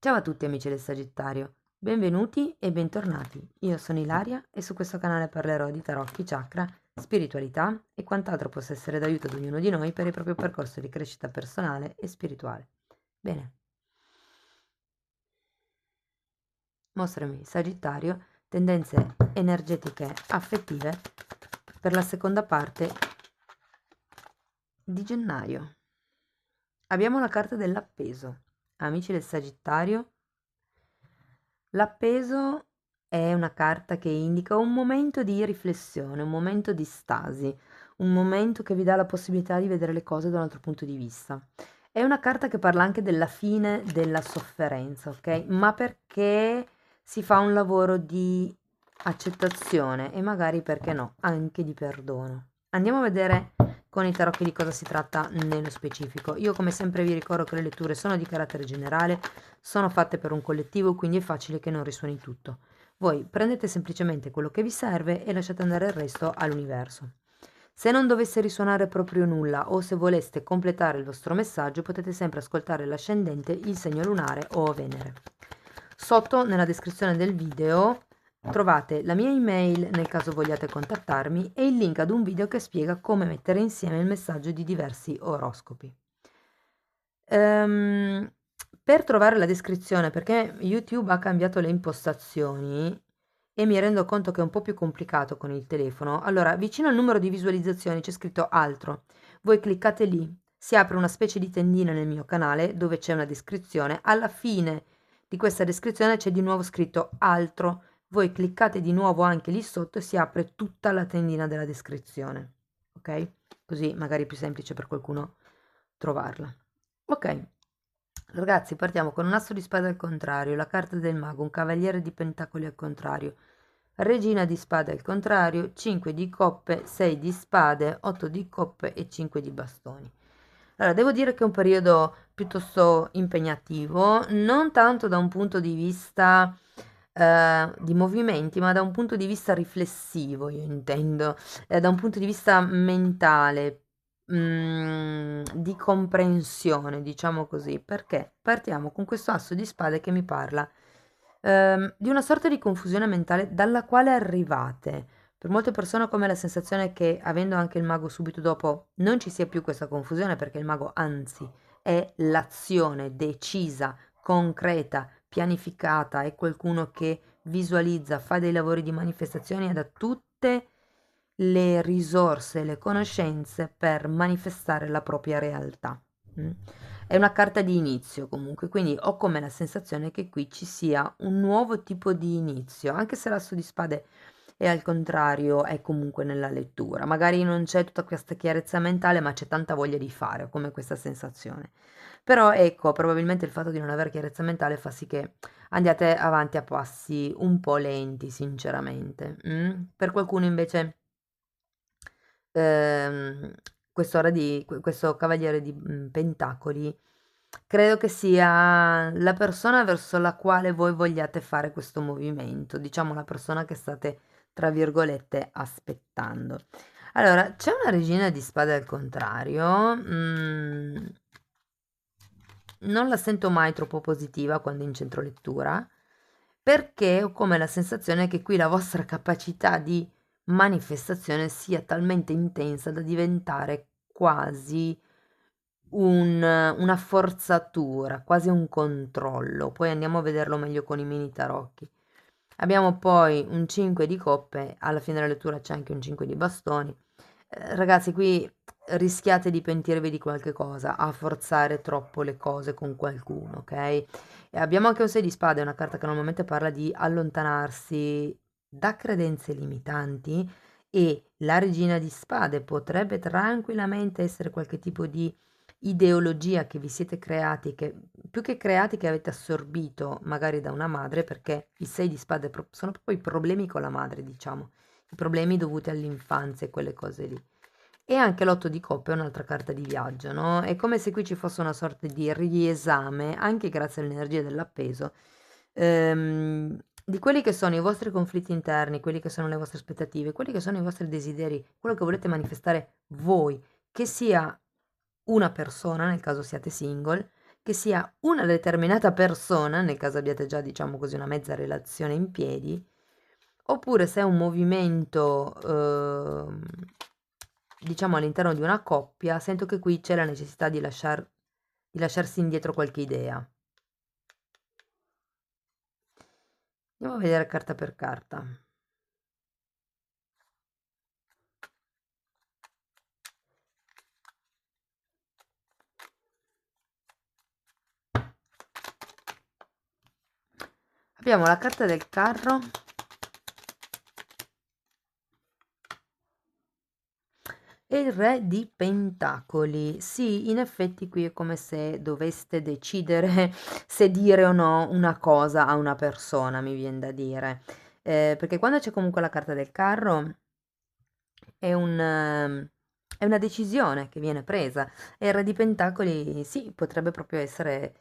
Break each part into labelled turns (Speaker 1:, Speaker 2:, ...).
Speaker 1: Ciao a tutti amici del Sagittario, benvenuti e bentornati. Io sono Ilaria e su questo canale parlerò di tarocchi, chakra, spiritualità e quant'altro possa essere d'aiuto ad ognuno di noi per il proprio percorso di crescita personale e spirituale. Bene, mostrami Sagittario, tendenze energetiche affettive per la seconda parte di gennaio. Abbiamo la carta dell'appeso. Amici del Sagittario, l'appeso è una carta che indica un momento di riflessione, un momento di stasi, un momento che vi dà la possibilità di vedere le cose da un altro punto di vista. È una carta che parla anche della fine della sofferenza, ok? Ma perché si fa un lavoro di accettazione e magari, perché no, anche di perdono. Andiamo a vedere con i tarocchi di cosa si tratta nello specifico. Io come sempre vi ricordo che le letture sono di carattere generale, sono fatte per un collettivo, quindi è facile che non risuoni tutto. Voi prendete semplicemente quello che vi serve e lasciate andare il resto all'universo. Se non dovesse risuonare proprio nulla o se voleste completare il vostro messaggio, potete sempre ascoltare l'ascendente, il segno lunare o Venere. Sotto nella descrizione del video trovate la mia email nel caso vogliate contattarmi e il link ad un video che spiega come mettere insieme il messaggio di diversi oroscopi. Ehm, per trovare la descrizione, perché YouTube ha cambiato le impostazioni e mi rendo conto che è un po' più complicato con il telefono, allora vicino al numero di visualizzazioni c'è scritto altro. Voi cliccate lì, si apre una specie di tendina nel mio canale dove c'è una descrizione. Alla fine di questa descrizione c'è di nuovo scritto altro. Voi cliccate di nuovo anche lì sotto e si apre tutta la tendina della descrizione. Ok? Così magari è più semplice per qualcuno trovarla. Ok, ragazzi, partiamo con un asso di spade al contrario, la carta del mago, un cavaliere di pentacoli al contrario, regina di spade al contrario, 5 di coppe, 6 di spade, 8 di coppe e 5 di bastoni. Allora, devo dire che è un periodo piuttosto impegnativo, non tanto da un punto di vista di movimenti, ma da un punto di vista riflessivo, io intendo, da un punto di vista mentale, di comprensione, diciamo così, perché partiamo con questo asso di spade che mi parla di una sorta di confusione mentale dalla quale arrivate. Per molte persone ho come la sensazione che, avendo anche il mago subito dopo, non ci sia più questa confusione perché il mago, anzi, è l'azione decisa, concreta, pianificata, è qualcuno che visualizza, fa dei lavori di manifestazione ed ha tutte le risorse, le conoscenze per manifestare la propria realtà. Mm? È una carta di inizio comunque, quindi ho come la sensazione che qui ci sia un nuovo tipo di inizio, anche se l'asso di spade è al contrario, è comunque nella lettura. Magari non c'è tutta questa chiarezza mentale, ma c'è tanta voglia di fare, ho come questa sensazione. Però ecco, probabilmente il fatto di non avere chiarezza mentale fa sì che andiate avanti a passi un po' lenti, sinceramente. Per qualcuno invece ehm, questo cavaliere di pentacoli credo che sia la persona verso la quale voi vogliate fare questo movimento, diciamo la persona che state, tra virgolette, aspettando. Allora, c'è una regina di spade al contrario, non la sento mai troppo positiva quando in centro lettura, perché ho come la sensazione che qui la vostra capacità di manifestazione sia talmente intensa da diventare quasi una forzatura, quasi un controllo. Poi andiamo a vederlo meglio con i mini tarocchi. Abbiamo poi un 5 di coppe, alla fine della lettura c'è anche un 5 di bastoni. Ragazzi, qui rischiate di pentirvi di qualche cosa, a forzare troppo le cose con qualcuno, ok? E abbiamo anche un 6 di spade, una carta che normalmente parla di allontanarsi da credenze limitanti e la regina di spade potrebbe tranquillamente essere qualche tipo di ideologia che vi siete creati, che più che creati che avete assorbito magari da una madre, perché i 6 di spade sono proprio i problemi con la madre, diciamo, i problemi dovuti all'infanzia e quelle cose lì. E anche l'otto di coppe è un'altra carta di viaggio, no? È come se qui ci fosse una sorta di riesame, anche grazie all'energia dell'appeso, di quelli che sono i vostri conflitti interni, quelli che sono le vostre aspettative, quelli che sono i vostri desideri, quello che volete manifestare voi, che sia una persona, nel caso siate single, che sia una determinata persona, nel caso abbiate già, diciamo così, una mezza relazione in piedi, oppure se è un movimento, diciamo all'interno di una coppia, sento che qui c'è la necessità di lasciarsi indietro qualche idea. Andiamo a vedere carta per carta. Abbiamo la carta del carro e il re di pentacoli. Sì, in effetti qui è come se doveste decidere se dire o no una cosa a una persona, mi viene da dire. Perché quando c'è comunque la carta del carro è una decisione che viene presa. E il re di pentacoli, sì, potrebbe proprio essere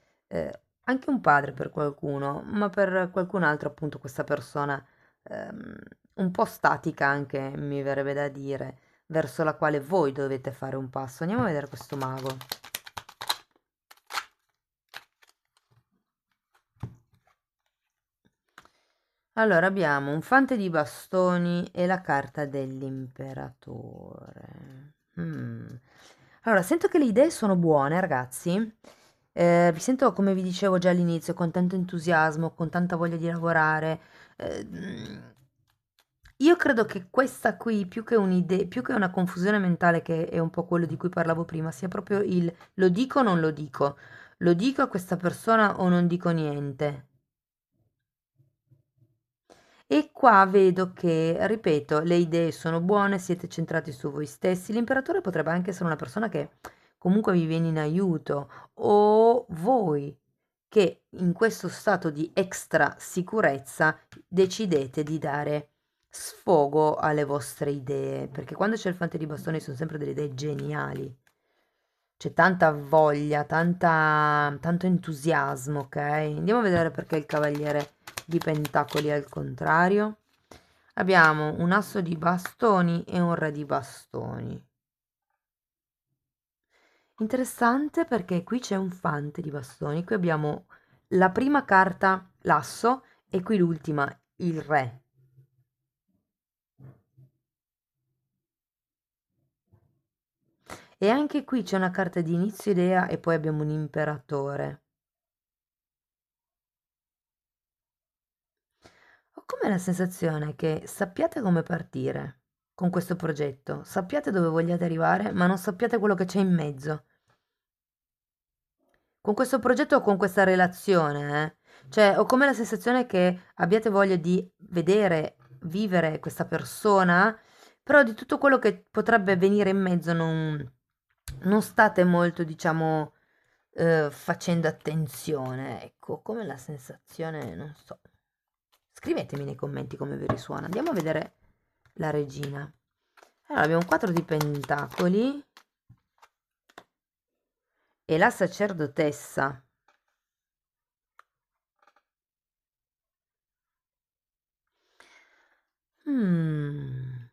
Speaker 1: anche un padre per qualcuno, ma per qualcun altro, appunto, questa persona ehm, un po' statica anche, mi verrebbe da dire, verso la quale voi dovete fare un passo. Andiamo a vedere questo mago. Allora, abbiamo un fante di bastoni e la carta dell'imperatore. Allora, sento che le idee sono buone, ragazzi. Vi sento, come vi dicevo già all'inizio, con tanto entusiasmo, con tanta voglia di lavorare. Eh, mm, io credo che questa qui, più che un'idea, più che una confusione mentale, che è un po' quello di cui parlavo prima, sia proprio il lo dico o non lo dico. Lo dico a questa persona o non dico niente. E qua vedo che, ripeto, le idee sono buone, siete centrati su voi stessi. L'imperatore potrebbe anche essere una persona che comunque vi viene in aiuto, o voi che in questo stato di extra sicurezza decidete di dare sfogo alle vostre idee, perché quando c'è il fante di bastoni sono sempre delle idee geniali. C'è tanta voglia, tanto entusiasmo, ok? Andiamo a vedere perché il cavaliere di pentacoli è al contrario. Abbiamo un asso di bastoni e un re di bastoni. Interessante perché qui c'è un fante di bastoni. Qui abbiamo la prima carta, l'asso, e qui l'ultima, il re. E anche qui c'è una carta di inizio idea e poi abbiamo un imperatore. Ho come la sensazione che sappiate come partire con questo progetto, sappiate dove vogliate arrivare, ma non sappiate quello che c'è in mezzo. Con questo progetto o con questa relazione, Cioè, ho come la sensazione che abbiate voglia di vedere, vivere questa persona, però di tutto quello che potrebbe venire in mezzo non state molto, diciamo, facendo attenzione. Ecco, come la sensazione, non so. Scrivetemi nei commenti come vi risuona. Andiamo a vedere la regina. Allora, abbiamo un 4 di pentacoli e la sacerdotessa. Mm.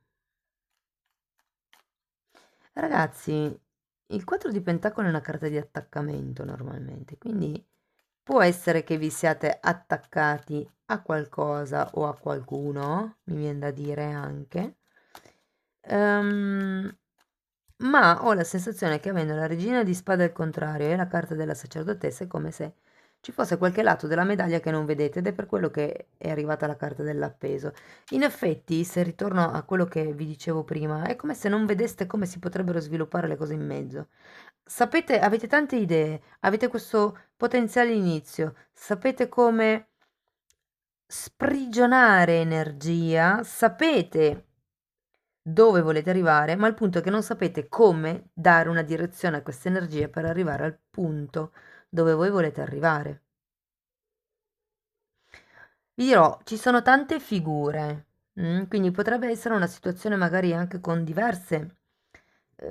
Speaker 1: Ragazzi, il 4 di pentacoli è una carta di attaccamento normalmente, quindi può essere che vi siate attaccati a qualcosa o a qualcuno, mi viene da dire anche. Ehm, ma ho la sensazione che avendo la regina di spade al contrario e la carta della sacerdotessa è come se ci fosse qualche lato della medaglia che non vedete ed è per quello che è arrivata la carta dell'appeso. In effetti, se ritorno a quello che vi dicevo prima, è come se non vedeste come si potrebbero sviluppare le cose in mezzo. Sapete, avete tante idee, avete questo potenziale inizio, sapete come sprigionare energia, sapete dove volete arrivare, ma il punto è che non sapete come dare una direzione a questa energia per arrivare al punto dove voi volete arrivare. Vi dirò, ci sono tante figure, quindi potrebbe essere una situazione magari anche con diverse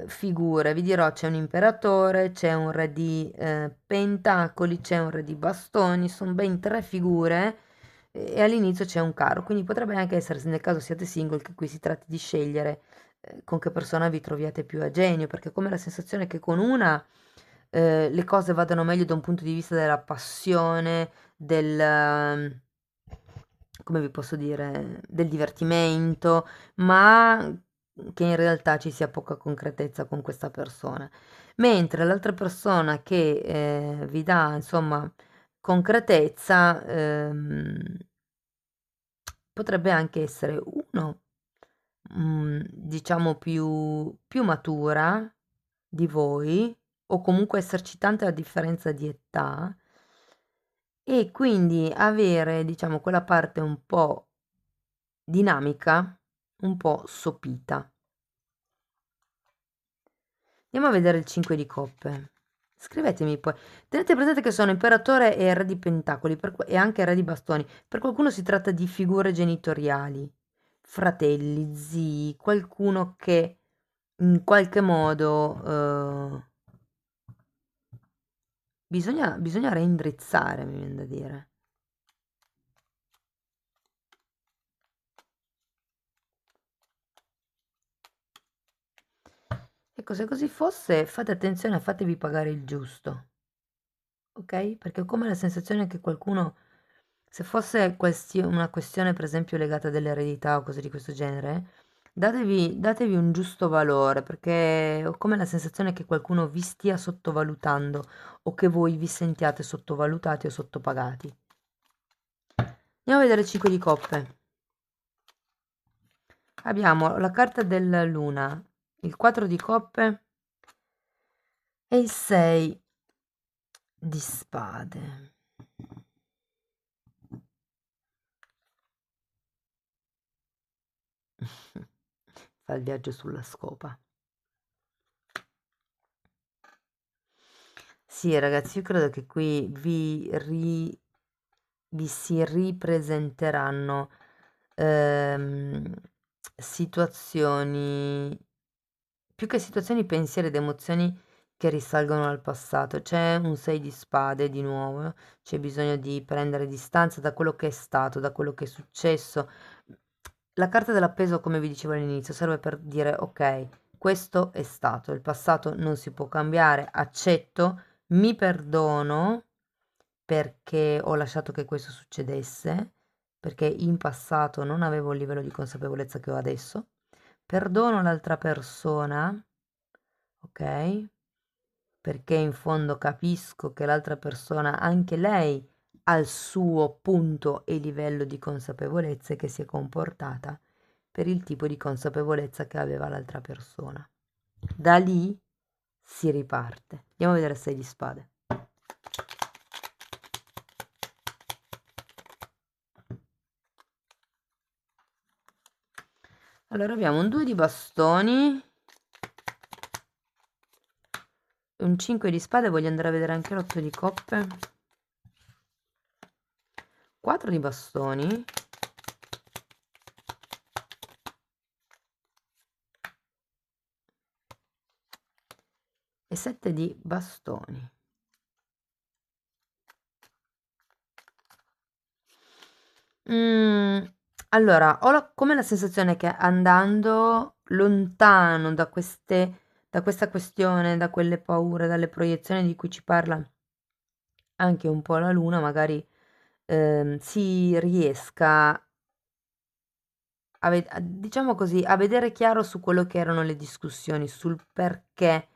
Speaker 1: figure. Vi dirò, c'è un imperatore, c'è un re di pentacoli, c'è un re di bastoni, sono ben tre figure e all'inizio c'è un carro, quindi potrebbe anche essere, se nel caso siate single, che qui si tratti di scegliere con che persona vi troviate più a genio, perché ho come la sensazione che con una le cose vadano meglio da un punto di vista della passione, come vi posso dire, del divertimento, ma che in realtà ci sia poca concretezza con questa persona. Mentre l'altra persona che vi dà, insomma, concretezza, potrebbe anche essere uno, diciamo più matura di voi, o comunque esserci tanta differenza di età, e quindi avere, diciamo, quella parte un po' dinamica, un po' sopita. Andiamo a vedere il 5 di coppe. Scrivetemi poi. Tenete presente che sono imperatore e re di pentacoli e anche re di bastoni. Per qualcuno si tratta di figure genitoriali, fratelli, zii, qualcuno che in qualche modo bisogna reindrizzare, mi viene da dire. Ecco, se così fosse, fate attenzione, fatevi pagare il giusto, ok? Perché ho come la sensazione che qualcuno, se fosse una questione per esempio legata dell'eredità o cose di questo genere, datevi un giusto valore, perché ho come la sensazione che qualcuno vi stia sottovalutando o che voi vi sentiate sottovalutati o sottopagati. Andiamo a vedere il 5 di coppe. Abbiamo la carta della luna, il 4 di coppe e il 6 di spade. Fa il viaggio sulla scopa. Sì, ragazzi, io credo che qui vi si ripresenteranno ehm, situazioni, più che situazioni, pensieri ed emozioni che risalgono al passato. C'è un 6 di spade di nuovo, c'è bisogno di prendere distanza da quello che è stato, da quello che è successo. La carta dell'appeso, come vi dicevo all'inizio, serve per dire ok, questo è stato, il passato non si può cambiare, accetto, mi perdono perché ho lasciato che questo succedesse, perché in passato non avevo il livello di consapevolezza che ho adesso. Perdono l'altra persona, ok? Perché in fondo capisco che l'altra persona, anche lei, ha il suo punto e livello di consapevolezza e che si è comportata per il tipo di consapevolezza che aveva l'altra persona. Da lì si riparte. Andiamo a vedere il 6 di spade. Allora abbiamo un 2 di bastoni, un 5 di spade, voglio andare a vedere anche l'8 di coppe, 4 di bastoni, e 7 di bastoni. Allora, come la sensazione che andando lontano da questa questione, da quelle paure, dalle proiezioni di cui ci parla anche un po' la luna, magari si riesca diciamo così, a vedere chiaro su quello che erano le discussioni, sul perché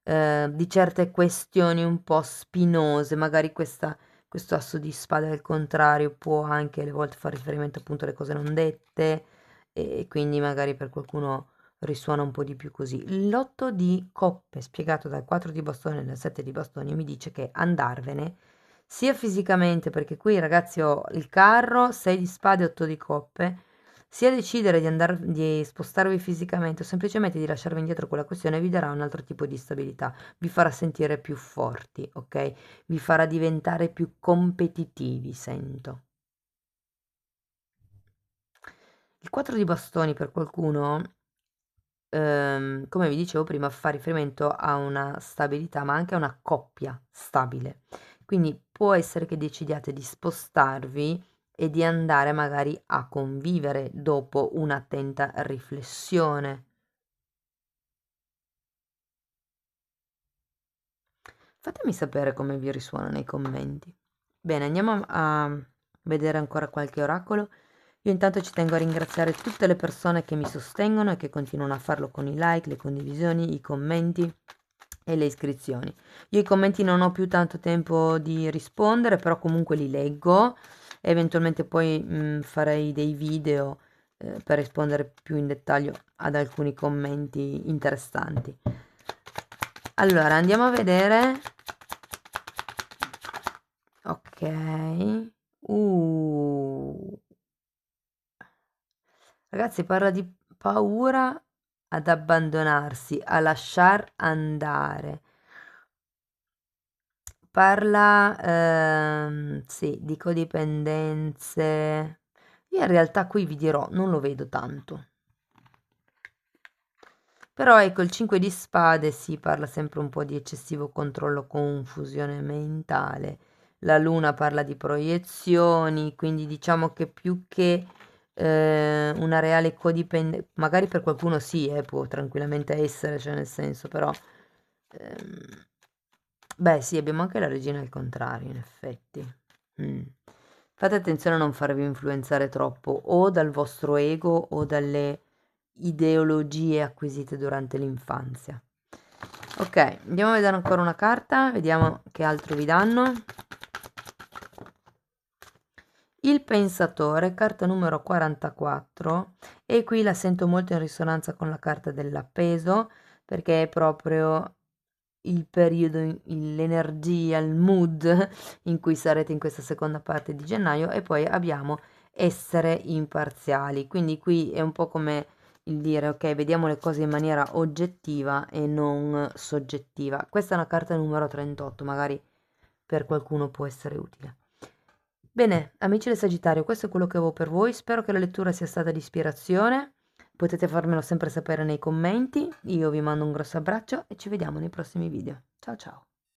Speaker 1: di certe questioni un po' spinose, magari questo asso di spade al contrario può anche alle volte fare riferimento appunto alle cose non dette, e quindi magari per qualcuno risuona un po' di più così. L'otto di coppe spiegato dal 4 di bastoni e dal 7 di bastoni mi dice che andarvene sia fisicamente, perché qui ragazzi ho il carro, 6 di spade, 8 di coppe, sia decidere di spostarvi fisicamente o semplicemente di lasciarvi indietro quella questione vi darà un altro tipo di stabilità, vi farà sentire più forti, ok? Vi farà diventare più competitivi, sento. Il 4 di bastoni per qualcuno, come vi dicevo prima, fa riferimento a una stabilità, ma anche a una coppia stabile. Quindi può essere che decidiate di spostarvi e di andare magari a convivere dopo un'attenta riflessione. Fatemi sapere come vi risuona nei commenti. Bene, andiamo a vedere ancora qualche oracolo. Io intanto ci tengo a ringraziare tutte le persone che mi sostengono e che continuano a farlo con i like, le condivisioni, i commenti e le iscrizioni. Io i commenti non ho più tanto tempo di rispondere, però comunque li leggo. Eventualmente poi farei dei video per rispondere più in dettaglio ad alcuni commenti interessanti. Allora, andiamo a vedere. Ok. Ragazzi, parla di paura ad abbandonarsi, a lasciar andare. Parla, sì, di codipendenze. Io in realtà qui vi dirò, non lo vedo tanto. Però ecco, il 5 di spade sì, parla sempre un po' di eccessivo controllo, confusione mentale. La luna parla di proiezioni, quindi diciamo che più che una reale codipendenza, magari per qualcuno sì, può tranquillamente essere, cioè nel senso, però beh sì, abbiamo anche la regina al contrario, in effetti. Mm. Fate attenzione a non farvi influenzare troppo o dal vostro ego o dalle ideologie acquisite durante l'infanzia. Ok, andiamo a vedere ancora una carta, vediamo che altro vi danno. Il pensatore, carta numero 44, e qui la sento molto in risonanza con la carta dell'appeso, perché è proprio il periodo, l'energia, il mood in cui sarete in questa seconda parte di gennaio. E poi abbiamo essere imparziali, quindi qui è un po' come il dire ok, vediamo le cose in maniera oggettiva e non soggettiva. Questa è una carta numero 38, magari per qualcuno può essere utile. Bene, amici del Sagittario, questo è quello che avevo per voi. Spero che la lettura sia stata di ispirazione. Potete farmelo sempre sapere nei commenti. Io vi mando un grosso abbraccio e ci vediamo nei prossimi video. Ciao ciao!